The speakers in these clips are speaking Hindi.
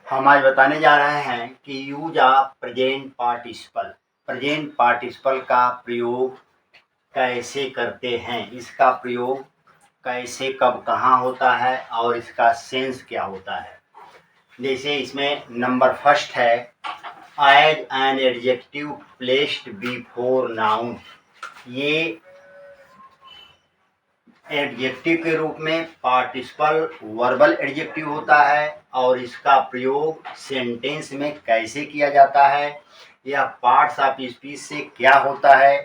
हम आज बताने जा रहे हैं कि use of present participle. Present participle का प्रयोग कैसे करते हैं, इसका प्रयोग कैसे कब कहाँ होता है और इसका सेंस क्या होता है। जैसे इसमें नंबर फर्स्ट है as an adjective placed before noun. ये एडजेक्टिव के रूप में पार्टिसिपल वर्बल एडजेक्टिव होता है और इसका प्रयोग सेंटेंस में कैसे किया जाता है या पार्ट्स ऑफ स्पीच से क्या होता है।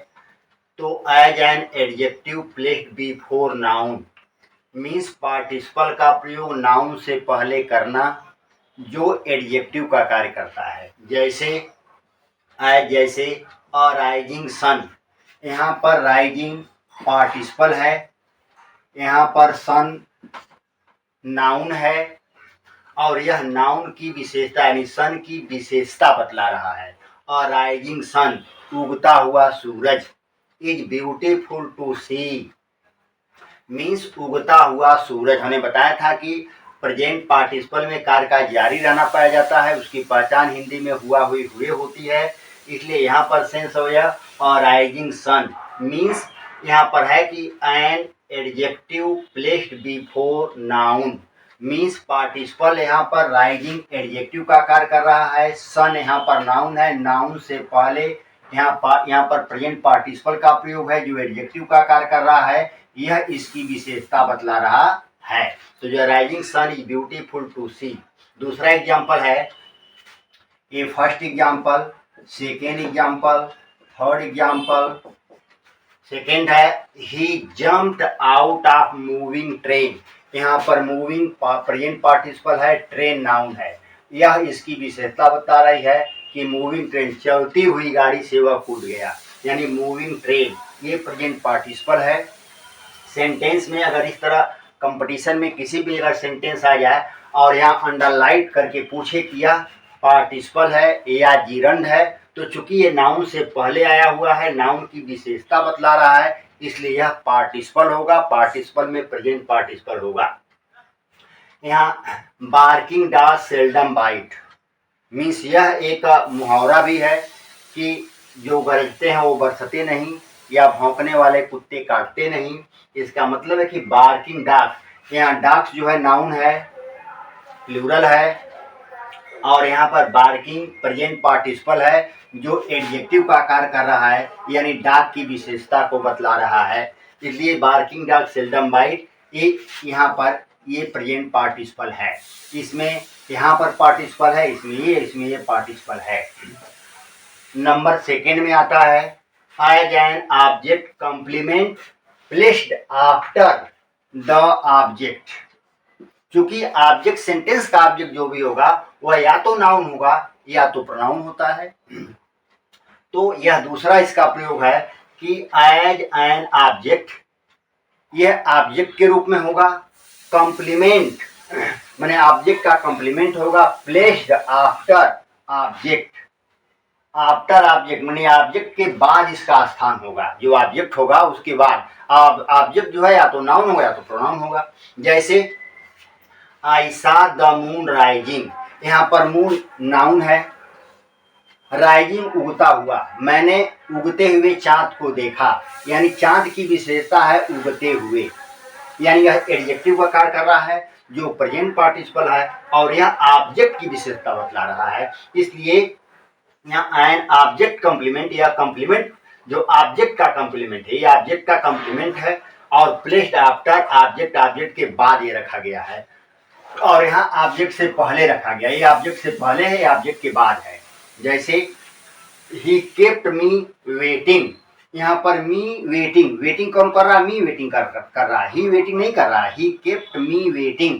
तो as an adjective placed before noun means participle का प्रयोग नाउन से पहले करना जो एडजेक्टिव का कार्य करता है। जैसे जैसे अ राइजिंग सन, यहाँ पर राइजिंग पार्टिसिपल है, यहाँ पर सन नाउन है और यह नाउन की विशेषता यानी सन की विशेषता बतला रहा है। अ राइजिंग सन उगता हुआ सूरज is beautiful to see means उगता हुआ सूरज। हमने बताया था कि प्रेजेंट पार्टिसिपल में कार्य का जारी रहना पाया जाता है, उसकी पहचान हिंदी में हुआ हुई हुए होती है, इसलिए यहाँ पर सेंस हो गया अ राइजिंग सन मीन्स यहाँ पर है कि N adjective placed before noun means participle यहाँ पर राइजिंग एडजेक्टिव का कार्य कर रहा है, सन यहाँ पर नाउन है, नाउन से पहले यहाँ पर प्रेजेंट पार्टिसिपल का प्रयोग है जो एडजेक्टिव का कार्य कर रहा है, यह इसकी विशेषता बतला रहा है। तो जो rising sun is beautiful to see. दूसरा एग्जाम्पल है ये first example, second example, third example. Second है he jumped out of moving train. यहाँ पर मूविंग प्रेजेंट पार्टिसिपल है, ट्रेन नाउन है, यह इसकी विशेषता बता रही है कि मूविंग ट्रेन चलती हुई गाड़ी से वह कूद गया, यानी मूविंग ट्रेन ये प्रेजेंट पार्टिसिपल है। सेंटेंस में अगर इस तरह कंपटीशन में किसी भी अगर सेंटेंस आ जाए और यहाँ अंडरलाइन करके पूछे कि यह पार्टिसिपल है या जीरंड है, तो चूंकि ये नाउन से पहले आया हुआ है, नाउन की विशेषता बतला रहा है, इसलिए यह पार्टिसिपल होगा, पार्टिसिपल में प्रेजेंट पार्टिसिपल होगा। यहाँ barking dog seldom bite means यह एक मुहावरा भी है कि जो गरजते हैं वो बरसते नहीं या भौंकने वाले कुत्ते काटते नहीं। इसका मतलब है कि बार्किंग डॉग, यहाँ डॉग्स जो है नाउन है, प्लूरल है, और यहाँ पर बार्किंग प्रेजेंट पार्टिसिपल है जो एडजेक्टिव का कार्य कर रहा है, यानी डॉग की विशेषता को बतला रहा है, इसलिए बार्किंग डॉग सेल्डम बाइट ये यहाँ पर ये प्रेजेंट पार्टिसिपल है। इसमें यहाँ पर पार्टिसिपल है, इसमें ये पार्टिसिपल है। नंबर सेकेंड में आता है as an object complement placed after the object. चूंकि ऑब्जेक्ट सेंटेंस का ऑब्जेक्ट जो भी होगा वह या तो नाउन होगा या तो प्रोनाउन होता है, तो यह दूसरा इसका प्रयोग है कि एज एन ऑब्जेक्ट, यह ऑब्जेक्ट के रूप में होगा, कॉम्प्लीमेंट माने ऑब्जेक्ट का कॉम्प्लीमेंट होगा, placed after object, after object माने ऑब्जेक्ट के बाद इसका स्थान होगा, जो ऑब्जेक्ट होगा उसके बाद ऑब्जेक्ट जो है या तो नाउन होगा या तो प्रोनाउन होगा। जैसे I saw the moon rising, यहाँ पर मून नाउन है, राइजिंग उगता हुआ, मैंने उगते हुए चांद को देखा, यानी चांद की विशेषता है उगते हुए, यानी यह एडजेक्टिव का कार्य कर रहा है जो प्रेजेंट पार्टिसिपल है और यह ऑब्जेक्ट की विशेषता बतला रहा है, इसलिए यहाँ एन ऑब्जेक्ट कॉम्प्लीमेंट या कॉम्प्लीमेंट जो ऑब्जेक्ट का कॉम्प्लीमेंट है, ये ऑब्जेक्ट का कॉम्प्लीमेंट है और प्लेस्ड आफ्टर ऑब्जेक्ट, ऑब्जेक्ट के बाद ये रखा गया है और यहाँ ऑब्जेक्ट से पहले रखा गया, ये ऑब्जेक्ट से पहले है, ये ऑब्जेक्ट के बाद है। जैसे ही केप्ट मी वेटिंग, यहाँ पर मी वेटिंग, वेटिंग कौन कर रहा है, मी वेटिंग कर रहा है, ही वेटिंग नहीं कर रहा है, ही केप्ट मी वेटिंग,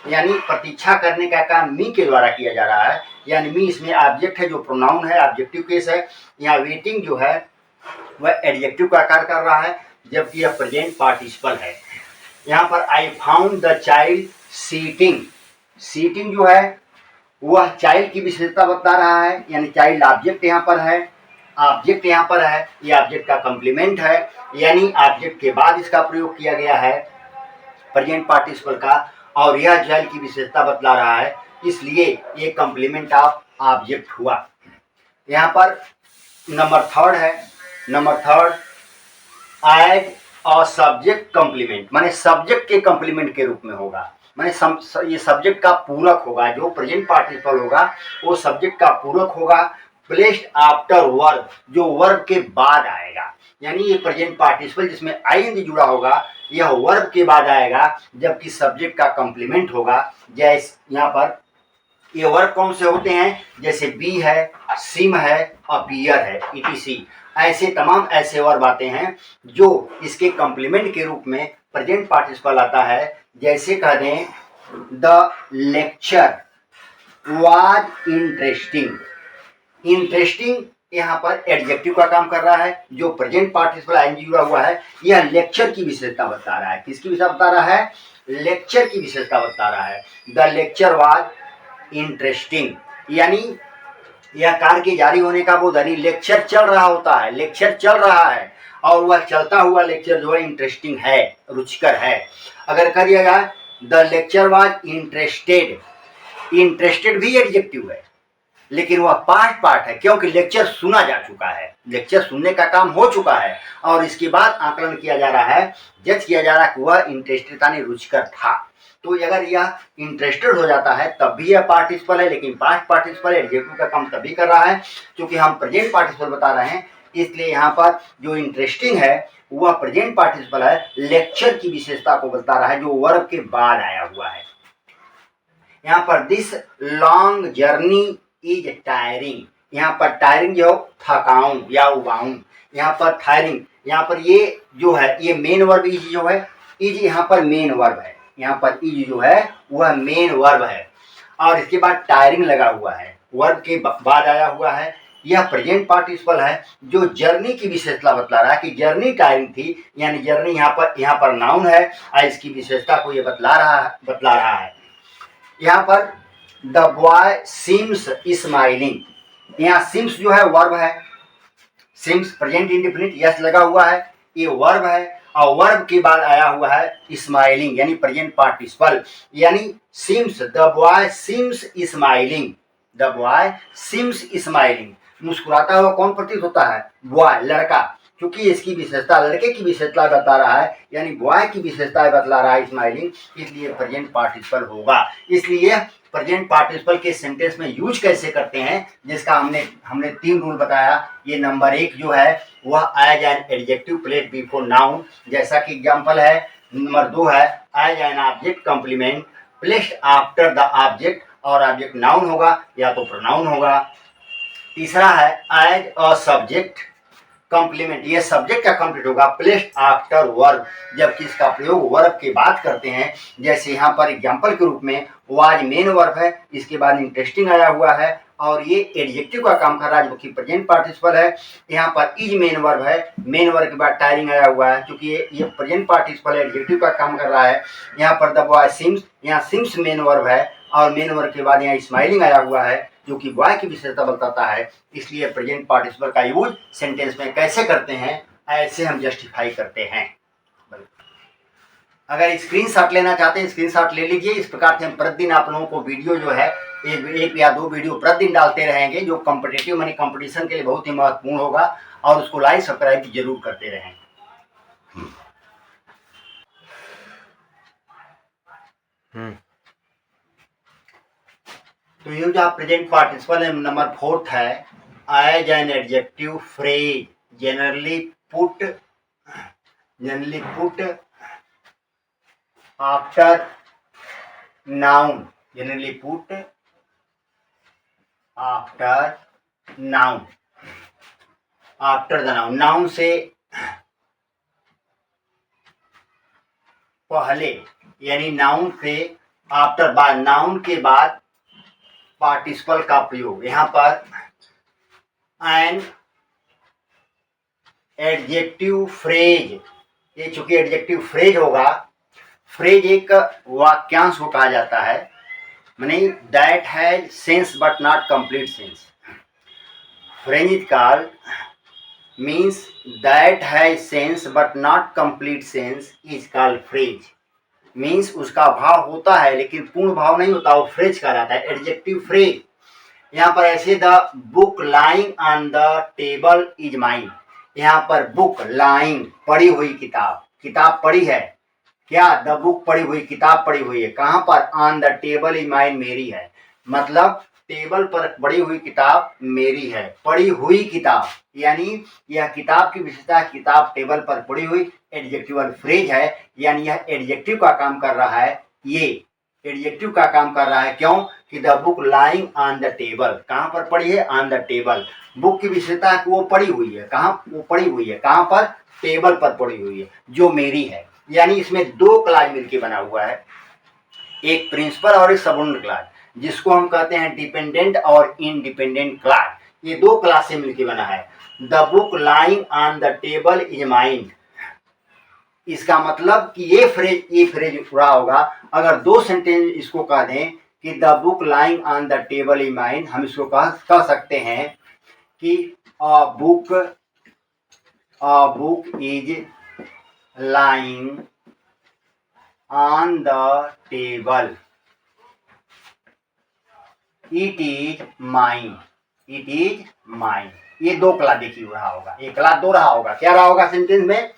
यानी प्रतीक्षा करने का काम मी के द्वारा किया जा रहा है, यानी मी इसमें ऑब्जेक्ट है जो प्रोनाउन है, ऑब्जेक्टिव केस है। यहाँ वेटिंग जो है वह एडजेक्टिव का कार्य कर रहा है जबकि यह प्रेजेंट पार्टिसिपल है। यहाँ पर I found the child sitting, sitting जो है वह चाइल्ड की विशेषता बता रहा है, यानी चाइल्ड ऑब्जेक्ट यहाँ पर है, ऑब्जेक्ट यहाँ पर है, ये ऑब्जेक्ट का कॉम्प्लीमेंट है, यानी ऑब्जेक्ट के बाद इसका प्रयोग किया गया है प्रेजेंट पार्टिसिपल का, और यह चाइल्ड की विशेषता बतला रहा है इसलिए ये कॉम्प्लीमेंट ऑफ ऑब्जेक्ट हुआ। यहाँ पर नंबर थर्ड है, number third as a subject complement, माने सब्जेक्ट के कॉम्प्लीमेंट के रूप में होगा, माने ये सब्जेक्ट का पूरक होगा। जो प्रेजेंट पार्टिसिपल होगा वो सब्जेक्ट का पूरक होगा, प्लेस्ड आफ्टर वर्ब, जो वर्ब के बाद आएगा। यानी ये प्रेजेंट पार्टिसिपल जिसमें आईएनजी जुड़ा होगा यह वर्ब के बाद आएगा, जबकि सब्जेक्ट का कॉम्प्लीमेंट होगा। जैसे यहाँ पर ये वर्ब कौन से होते हैं, जैसे बी है, सिम है, अपीयर है, ईटीसी, ऐसे तमाम ऐसे वर्ब आते हैं जो इसके कॉम्प्लीमेंट के रूप में प्रेजेंट पार्टिसिपल आता है। जैसे कह दें the lecture was interesting, interesting यहाँ पर एडजेक्टिव का काम कर रहा है। जो प्रेजेंट पार्टिसिपल आईएनजी जुड़ा हुआ है यह लेक्चर की विशेषता बता रहा है। किसकी विशेषता बता रहा है, लेक्चर की विशेषता बता रहा है। द लेक्चर वाज इंटरेस्टिंग, यानी यह कार्य के जारी होने का बोध, यानी लेक्चर चल रहा होता है, लेक्चर चल रहा है और वह चलता हुआ लेक्चर जो है इंटरेस्टिंग है, रुचिकर है। अगर कह दिया जाए the lecture was interested, interested भी एडजेक्टिव है लेकिन वह पास्ट पार्ट है, क्योंकि लेक्चर सुना जा चुका है, लेक्चर सुनने का काम हो चुका है और इसके बाद आकलन किया जा रहा है, जज किया जा रहा है कि वह इंटरेस्टेड यानी रुचिकर था। तो अगर यह इंटरेस्टेड हो जाता है तब भी यह पार्टिसिपल है, लेकिन पास्ट पार्टिसिपल एडजेक्टिव का काम तभी कर रहा है क्योंकि हम प्रेजेंट पार्टिसिपल बता रहे हैं। इसलिए यहाँ पर जो इंटरेस्टिंग है वह प्रेजेंट पार्टिसिपल है, लेक्चर की विशेषता को बता रहा है जो वर्ब के बाद आया हुआ है। यहाँ पर this long journey is tiring, यहाँ पर टायरिंग जो थकाऊं या उबाऊं, यहाँ पर टायरिंग, यहाँ पर ये जो है ये मेन वर्ब इज जो है, इज यहाँ पर मेन वर्ब है, यहाँ पर इज जो है वह मेन वर्ब है और इसके बाद टायरिंग लगा हुआ है, वर्ब के बाद आया हुआ है। यह प्रेजेंट पार्टिसिपल है जो जर्नी की विशेषता बतला रहा है कि जर्नी टायरिंग थी, यानी जर्नी यहाँ पर नाउन है और इसकी विशेषता को ये बतला रहा है। यहाँ पर द बॉय सिम्स स्माइलिंग, यहाँ सिम्स जो है वर्ब है, सिम्स प्रेजेंट इंडेफिनिट यस लगा हुआ है, ये वर्ब है और वर्ब के बाद आया हुआ है स्माइलिंग यानी प्रेजेंट पार्टिसिपल, यानी seems, the boy seems smiling, the boy seems smiling, मुस्कुराता हुआ कौन प्रतीत होता है, बॉय, लड़का, क्योंकि इसकी विशेषता लड़के की विशेषता बता रहा है यानी बॉय की विशेषता बतला रहा है स्माइलिंग, इसलिए प्रेजेंट पार्टिसिपल होगा। इसलिए प्रेजेंट पार्टिसिपल के सेंटेंस में यूज कैसे करते हैं जिसका हमने 3 रूल बताया। ये नंबर 1 जो है वह as an adjective placed before noun, जैसा कि एग्जांपल है। नंबर 2 है as an object complement placed after the object, और ऑब्जेक्ट नाउन होगा या तो प्रोनाउन होगा। तीसरा है एज अ सब्जेक्ट कॉम्प्लीमेंट, ये सब्जेक्ट का कंप्लीट होगा प्लेस्ड आफ्टर वर्ब, जबकि इसका प्रयोग वर्ब के बाद करते हैं। जैसे यहाँ पर एग्जांपल के रूप में वाज मेन वर्ब है, इसके बाद इंटरेस्टिंग आया हुआ है और ये एडजेक्टिव का काम कर रहा है जो कि प्रेजेंट पार्टिसिपल है। यहाँ पर इज मेन वर्ब है, मेन वर्ब के बाद टायरिंग आया हुआ है क्योंकि ये प्रेजेंट पार्टिसिपल एडजेक्टिव का काम कर रहा है। यहाँ पर द बॉय सिम्स, यहाँ सिम्स मेन वर्ब है और मेन वर्ब के बाद यहाँ स्माइलिंग आया हुआ है जो कि बॉय की विशेषता बताता है। इसलिए प्रेजेंट पार्टिसिपल का यूज सेंटेंस में कैसे करते हैं, ऐसे हम जस्टिफाई करते हैं। अगर स्क्रीनशॉट लेना चाहते हैं स्क्रीनशॉट ले लीजिए। इस प्रकार से हम प्रतिदिन आप लोगों को वीडियो जो है एक या 2 वीडियो प्रतिदिन डालते रहेंगे जो कॉम्पिटिटिव मानी कंपटीशन के लिए बहुत ही महत्वपूर्ण होगा, और उसको लाइक सब्सक्राइब जरूर करते रहें। तो use of present participle number 4 है as an adjective phrase generally put after noun, generally put after noun, after the noun, noun से पहले यानी नाउन से आफ्टर, बाद, नाउन के बाद पार्टिसिपल का प्रयोग। यहाँ पर एन एडजेक्टिव फ्रेज, ये चूंकि एडजेक्टिव फ्रेज होगा, फ्रेज एक वाक्यांश को कहा जाता है, माने that has sense but not complete sense. Phrase is called means that has sense but not complete sense is called phrase, means उसका भाव होता है लेकिन पूर्ण भाव नहीं होता, वो फ्रेज कहलाता है, एडजेक्टिव फ्रेज। यहाँ पर ऐसे the book lying on the table is mine. यहाँ पर बुक लाइंग पड़ी हुई किताब, किताब पड़ी है क्या, द बुक पड़ी हुई, किताब पड़ी हुई है, कहाँ पर, on the table is mine मेरी है, मतलब टेबल पर पड़ी हुई किताब मेरी है। पड़ी हुई किताब यानी यह किताब की विशेषता, किताब टेबल पर पड़ी हुई, एडजेक्टिवल फ्रेज है, यानी यह एडजेक्टिव का काम कर रहा है। ये एडजेक्टिव का काम कर रहा है, क्यों कि the book lying on the table, कहाँ पर पड़ी है, ऑन द टेबल। बुक की विशेषता है कि वो पड़ी हुई है, कहाँ, वो पड़ी हुई है, कहाँ पर, टेबल पर पड़ी हुई है, जो मेरी है। यानी इसमें दो क्लास मिलकर बना हुआ है, एक प्रिंसिपल और एक सबऑर्डिनेट क्लास, जिसको हम कहते हैं डिपेंडेंट और इंडिपेंडेंट क्लास। ये दो क्लास से मिलकर बना है। The book lying on the table is mine, इसका मतलब कि ये फ्रेज पूरा होगा अगर दो सेंटेंस इसको कह दें कि the book lying on the table is mine, हम इसको कह सकते हैं कि a book is lying on the table, it is mine, it is mine. ये दो क्लास देखिए रहा होगा, एक क्लास दो रहा होगा, क्या रहा होगा सेंटेंस में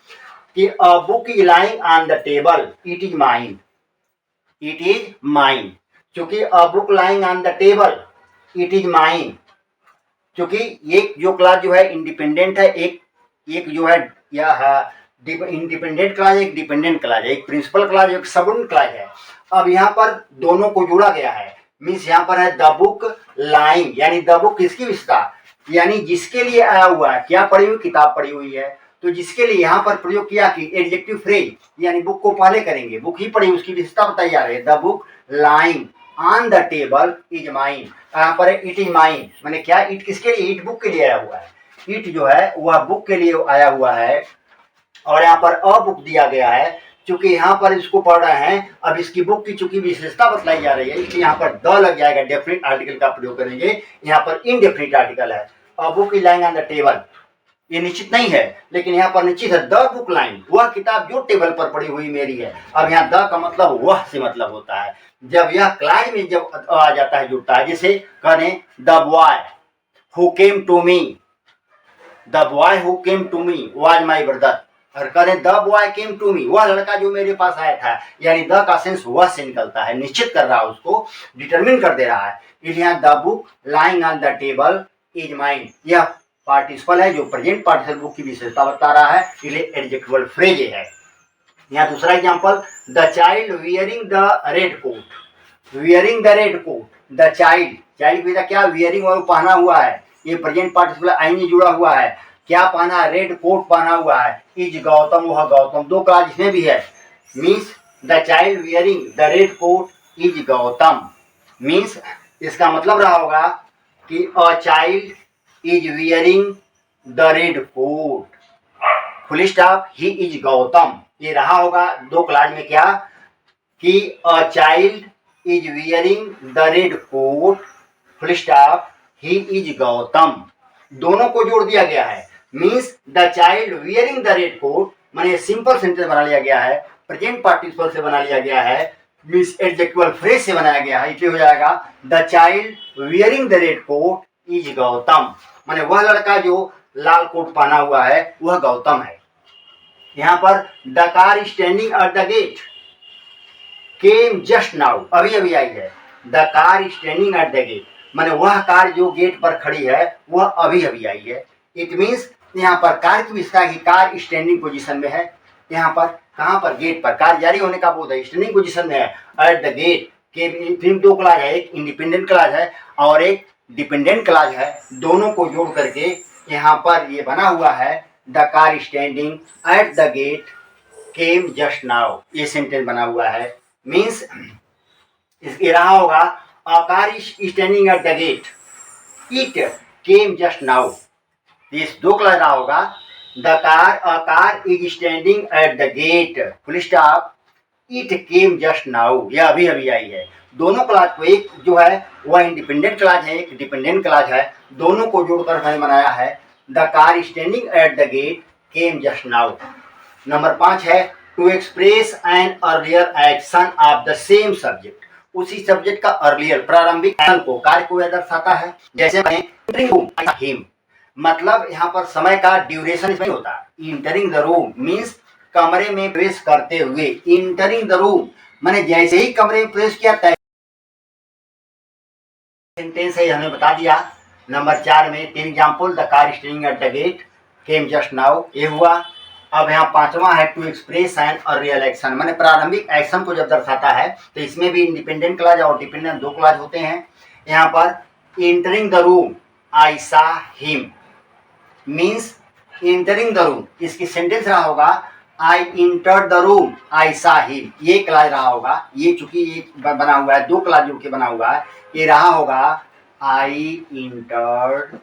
कि a book is lying on the table, it is mine, it is mine. क्योंकि a book lying on the table, it is mine, क्योंकि एक जो क्लास जो है इंडिपेंडेंट है, एक जो है यह इंडिपेंडेंट क्लास, एक डिपेंडेंट क्लास है, एक प्रिंसिपल क्लास, एक सबऑर्डिनेट क्लास है। अब यहाँ पर दोनों को जोड़ा गया है, मीन्स यहाँ पर है द बुक लाइंग, यानी द बुक किसकी विशेषता, यानी जिसके लिए आया हुआ है, क्या पड़ी हुई, किताब पड़ी हुई है, तो जिसके लिए यहाँ पर प्रयोग किया कि एडजेक्टिव फ्रेज, यानी बुक को पहले करेंगे, बुक ही पड़ी, उसकी विशेषता बताई जा रही है, the book lying on the table is mine. यहाँ पर इट इज माइन, मैंने क्या, इट किसके लिए, इट बुक के लिए आया हुआ है, इट जो है वह बुक के लिए आया हुआ है। और यहाँ पर अ बुक दिया गया है, चूंकि यहाँ पर इसको पढ़ रहे हैं, अब इसकी बुक की चूंकि विशेषता बतलाई जा रही है, इसलिए यहाँ पर द लग जाएगा, डेफिनेट आर्टिकल का प्रयोग करेंगे। यहाँ पर इनडेफिनेट आर्टिकल है, अ book is lying on the table, ये निश्चित नहीं है, लेकिन यहाँ पर निश्चित है, द बुक लाइन, वह किताब जो टेबल पर पड़ी हुई मेरी है। अब यहाँ द का मतलब वह से मतलब होता है, जब यह क्लास में जब आ जाता है, जुड़ता है, जैसे करें the boy who came to me, the boy who came to me was my brother, और करें the boy came to me, वह लड़का जो मेरे पास आया था, यानी द का सेंस वह से निकलता है, निश्चित कर रहा है, उसको डिटरमिन कर दे रहा है। इसलिए the book lying on the table is mine, यह पार्टिसिपल है जो प्रेजेंट पार्टिसिपल बुक की विशेषता बता रहा है, इसलिए एडजेक्टिवल फ्रेज है। यहाँ दूसरा एग्जांपल, the child wearing the red coat, wearing the red coat, the child, child भी क्या, वियरिंग और पहना हुआ है, ये प्रेजेंट पार्टिसिपल आईएनजी जुड़ा हुआ है, क्या पहना, रेड कोट पहना हुआ है, इज गौतम, वह गौतम, दो क्लास इसमें भी है, means the child wearing the red coat is Gautam, means इसका मतलब रहा होगा कि a child is wearing the red coat, full stop, he is Gautam, ये रहा होगा दो क्लास में क्या कि a child is wearing the red coat, full stop, he is Gautam, दोनों को जोड़ दिया गया है, means the child wearing the red coat, माने सिंपल सेंटेंस बना लिया गया है, प्रेजेंट पार्टिसिपल से बना लिया गया है, मीन्स एडजेक्टिवल फ्रेज से बनाया गया है, इसलिए हो जाएगा the child wearing the red coat is Gautam, माने वह लड़का जो लाल कोट पहना हुआ है वह गौतम है। यहाँ पर the car standing at the gate came just now, अभी अभी आई है, the car standing at the gate, माने वह कार जो गेट पर खड़ी है वह अभी अभी आई है। इट मीन्स यहाँ पर कार की विशेषता की कार स्टैंडिंग पोजीशन में है, यहाँ पर कहाँ पर, गेट पर, कार जारी होने का बोध है, स्टैंडिंग पोजीशन में है, एट द गेट के फिर दो क्लास है, एक इंडिपेंडेंट क्लास है और एक डिपेंडेंट क्लास है, दोनों को जोड़ करके यहाँ पर ये बना हुआ है, the car standing at the gate came just now, ये सेंटेंस बना हुआ है, मीन्स इसके रहा होगा a car standing at the gate, it came just now, इस दो क्लास रहा होगा, the car, a car is standing at the gate, full stop, it came just now, यह अभी अभी आई है। दोनों क्लास को, एक जो है वह इंडिपेंडेंट क्लास है, एक डिपेंडेंट क्लास है, दोनों को जोड़कर मैंने बनाया है the car standing at the gate came just now. Number 5 है to express an earlier action of the same subject, उसी सब्जेक्ट का अर्लियर प्रारंभिक एक्शन को, कार्य को यह दर्शाता है। जैसे हिम, मतलब यहाँ पर समय का ड्यूरेशन इसमें होता है। इंटरिंग द रूम मीन्स कमरे में प्रवेश करते हुए, इंटरिंग द रूम मैंने जैसे ही कमरे में प्रवेश किया तय सेंटेंस है, हमें बता दिया। नंबर 4 में तीन example, the car staying at the gate came just now, ये हुआ। अब यहाँ 5वां है to express an earlier action, मैंने प्रारंभिक एक्शन को जब दर्शाता है तो इसमें भी इंडिपेंडेंट क्लॉज और डिपेंडेंट दो क्लॉज होते हैं। यहाँ पर entering the room I saw him means entering the room, इसकी सेंटेंस रहा होगा I entered the room I saw him, ये क्लॉज रहा होगा। ये चूंकि ये बना हुआ है, दो क्लॉज जुड़ के बना हुआ है, ये रहा होगा I entered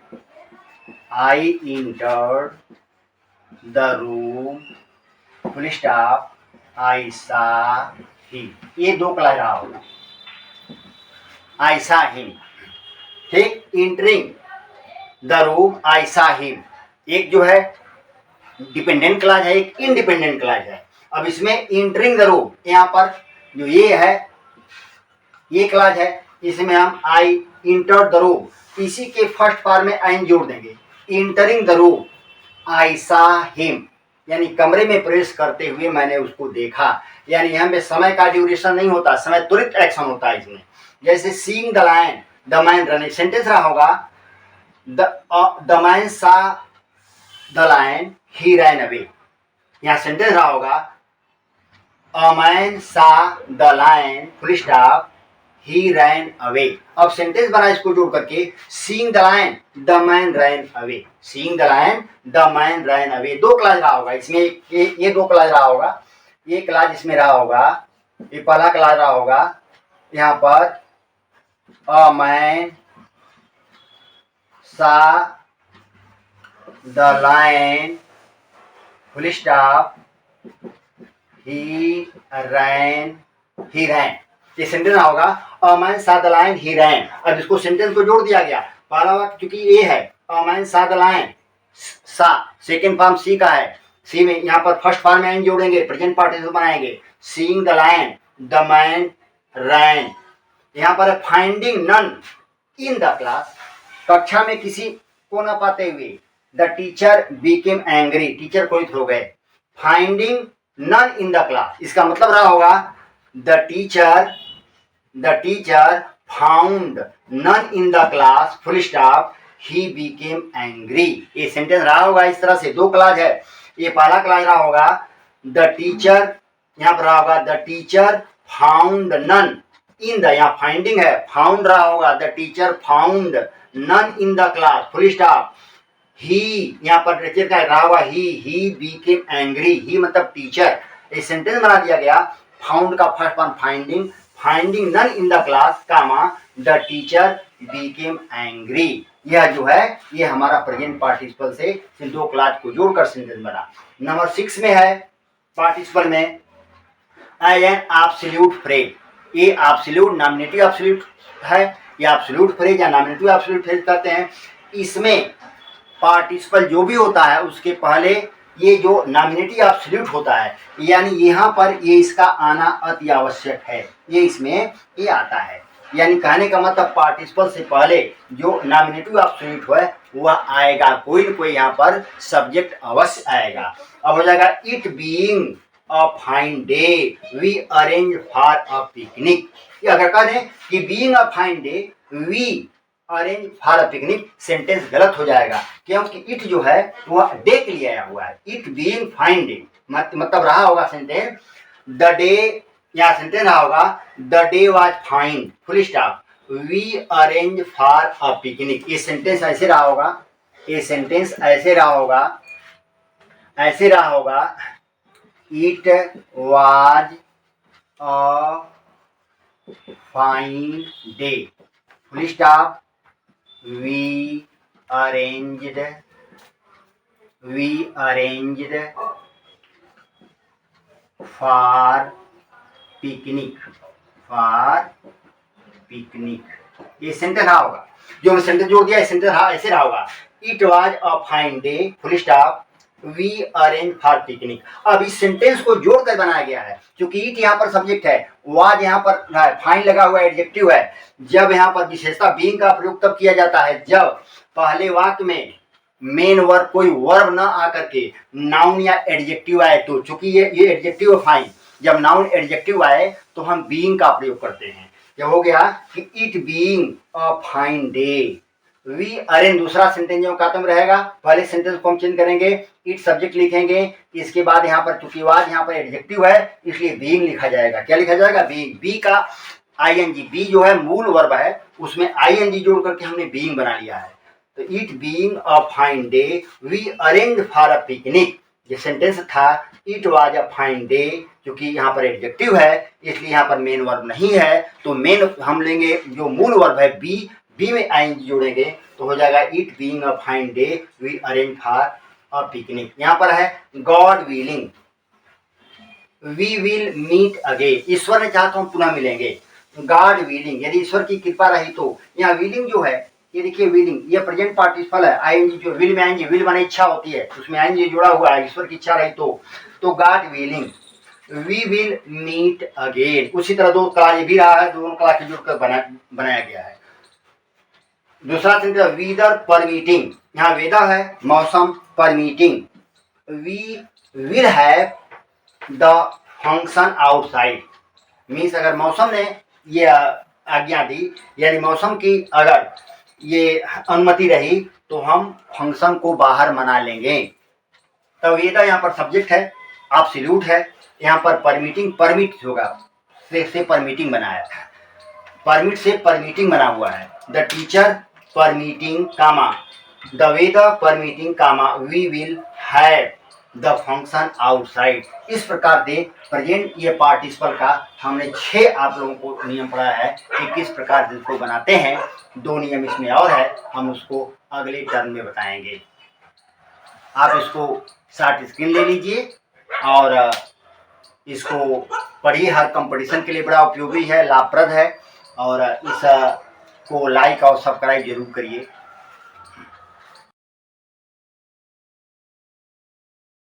the room full stop I saw him, ये दो क्लॉज रहा होगा आई सा हिम। ठीक, entering the room I saw him एक जो है डिपेंडेंट क्लॉज है, एक इंडिपेंडेंट क्लॉज है। अब इसमें इंटरिंग द रूम, यहाँ पर जो ये है ये क्लॉज है, इसमें हम आई इंटर्ड द रूम, इसी के फर्स्ट पार्ट में आइन जोड़ देंगे। Entering the room I saw him, यानी कमरे में प्रवेश करते हुए मैंने उसको देखा, यानी यहाँ पे समय का ड्यूरेशन नहीं होता, समय त्वरित एक्शन होता है इसमें। जैसे seeing the lion the man running, sentence रहा होगा the man saw the lion he ran away, यहाँ सेंटेंस रहा होगा a man saw the lion full stop he ran away. अब सेंटेंस बना इसको जोड़ करके, seeing the lion the man ran away, seeing the lion the man ran away, दो क्लॉज रहा होगा इसमें, ये दो क्लॉज रहा होगा, ये क्लॉज इसमें रहा होगा, ये पहला क्लॉज रहा होगा यहाँ पर अ man saw the lion full stop he रैन, ये सेंटेंस रहा होगा a man saw the lion he रैन। अब इसको सेंटेंस को जोड़ दिया गया, पहला वाक्य क्योंकि ये है अ मैन सा द लायन, सा सेकेंड फॉर्म सी का है, सी में यहाँ पर फर्स्ट फॉर्म में जोड़ेंगे, प्रेजेंट पार्टिसिपल बनाएंगे, seeing the lion the man ran. यहाँ पर finding none in the class, कक्षा में किसी को न पाते हुए, the teacher became angry, teacher क्रोधित हो गए। Finding none in the class, इसका मतलब रहा होगा the teacher found none in the class full stop he became angry, ये सेंटेंस रहा होगा इस तरह से, दो क्लॉज है। ये पहला क्लॉज रहा होगा द टीचर, यहाँ पर रहा होगा the teacher found none in the, यहाँ फाइंडिंग है, फाउंड रहा होगा the teacher found none in the class full stop he, यहाँ पर टीचर का रहा हुआ ही बिकेम एंग्री, ही मतलब टीचर, ये सेंटेंस बना दिया गया। फाउंड का first form finding, finding none in the class comma the teacher became angry, यह जो है ये हमारा प्रेजेंट पार्टिसिपल से दो क्लॉज को जोड़कर सेंटेंस बना। नंबर 6 में है पार्टिसिपल में एन एब्सोल्यूट फ्रेज, ये एब्सोल्यूट नॉमिनेटिव एब्सोल्यूट है, या एब्सोल्यूट फ्रेज या नॉमिनेटिव एब्सोल्यूट फ्रेज कहते हैं। इसमें पार्टिसिपल जो भी होता है उसके पहले ये जो नॉमिनेटिव एब्सोल्यूट होता है, यानी यहाँ पर ये इसका आना अति आवश्यक है, ये इसमें ये आता है, यानी कहने का मतलब पार्टिसिपल से पहले जो नॉमिनेटिव एब्सोल्यूट है वह आएगा, कोई न कोई यहाँ पर सब्जेक्ट अवश्य आएगा। अब हो जाएगा it being a fine day we arrange for a picnic, ये अगर कह दें कि being a fine day we arrange for a picnic, sentence गलत हो जाएगा, क्योंकि इट जो है वह डे के लिए आया हुआ है। इट बीइंग फाइन डे मतलब रहा होगा सेंटेंस द डे, या सेंटेंस रहा होगा the day was fine full stop we arrange for a picnic, ये सेंटेंस ऐसे रहा होगा, ये सेंटेंस ऐसे रहा होगा, ऐसे रहा होगा it was a fine day full stop we arranged for picnic, ये सेंटेंस रहा होगा, जो मैं सेंटेंस जोड़ दिया सेंटेंस ऐसे रहा होगा it was a fine day full stop we arrange for picnic. अब इस सेंटेंस को जोड़कर बनाया गया है, क्योंकि ईट यहाँ पर सब्जेक्ट है, वाज यहाँ पर फाइन लगा हुआ एडजेक्टिव है। जब यहाँ पर विशेषता बीइंग का प्रयोग तब किया जाता है जब पहले वाक्य में मेन वर्ब कोई वर्ब न आकर के नाउन या एडजेक्टिव आए तो। चूंकि ये एडजेक्टिव है फाइन, जब नाउन एडजेक्टिव आए तो हम बीइंग का प्रयोग करते हैं। जब हो गया कि it being a fine day, we arrange दूसरा सेंटेंस जो खत्म रहेगा, पहले सेंटेंस को हम चेंज करेंगे, इट सब्जेक्ट लिखेंगे, इसके बाद यहाँ पर चूंकि वाज यहाँ पर एडजेक्टिव है इसलिए बीइंग लिखा जाएगा। क्या लिखा जाएगा? बीइंग। बी का आईएनजी, बी जो है मूल वर्ब है, उसमें आईएनजी जोड़ करके हमने बीइंग बना लिया है। तो it being a fine day we arrange for a picnic. ये सेंटेंस था it was a fine day, क्योंकि यहाँ पर एडजेक्टिव है इसलिए यहाँ पर मेन वर्ब नहीं है, तो मेन हम लेंगे जो मूल वर्ब है बी, बी में आईएनजी जोड़ेंगे तो हो जाएगा it being a fine day we arrange for a picnic. यहाँ पर है God willing we will meet again, ईश्वर ने चाहा तो हम पुनः मिलेंगे। गॉड विलिंग, यदि ईश्वर की कृपा रही तो। यहाँ विलिंग जो है, ये देखिए विलिंग, ये प्रेजेंट पार्टिसिपल है, आईएनजी जो विल में आएंगे, विल माने इच्छा होती है, उसमें आईएनजी जुड़ा हुआ है, ईश्वर की इच्छा रही तो God willing we will meet again. उसी तरह दो क्लास भी रहा है, दोनों क्लास जुड़कर बनाया गया है। दूसरा सेंटेंस वेदर परमिटिंग, यहाँ वेदर है मौसम, permitting we will have the function outside. Means अगर मौसम ने ये आज्ञा दी, यानी मौसम की अगर ये अनुमति रही तो हम फंक्शन को बाहर मना लेंगे। तो वेदर यहाँ पर सब्जेक्ट है, एब्सोल्यूट है, यहाँ पर परमिटिंग, परमिट होगा, से परमिटिंग बनाया है, परमिट से परमिटिंग बना हुआ है। The teacher permitting comma the weather permitting comma we will have the function outside. इस प्रकार से प्रेजेंट ये पार्टिसिपल का हमने 6 आप लोगों को नियम पढ़ा है कि किस प्रकार से इसको बनाते हैं। 2 नियम इसमें और है, हम उसको अगले टर्म में बताएंगे। आप इसको शॉर्ट स्क्रीन ले लीजिए और इसको पढ़िए, हर कंपटीशन के लिए बड़ा उपयोगी है, लाभप्रद है, और इस को लाइक और सब्सक्राइब जरूर करिए।